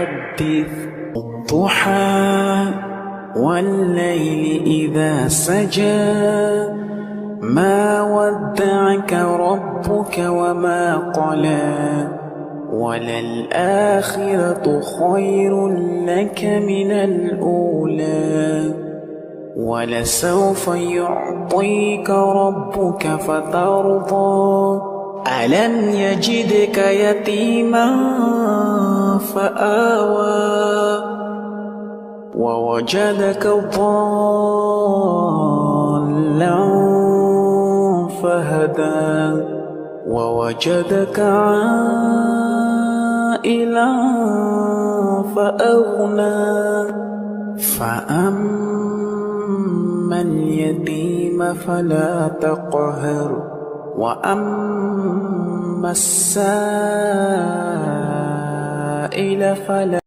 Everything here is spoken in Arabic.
حدث الضحى والليل إذا سجى ما ودعك ربك وما قلى وللآخرة خير لك من الأولى ولسوف يعطيك ربك فترضى ألم يجدك يتيما فآوى ووجدك ضالا فهدى ووجدك عائلا فأغنى فأما اليتيم فلا تقهر وأما السائل فلا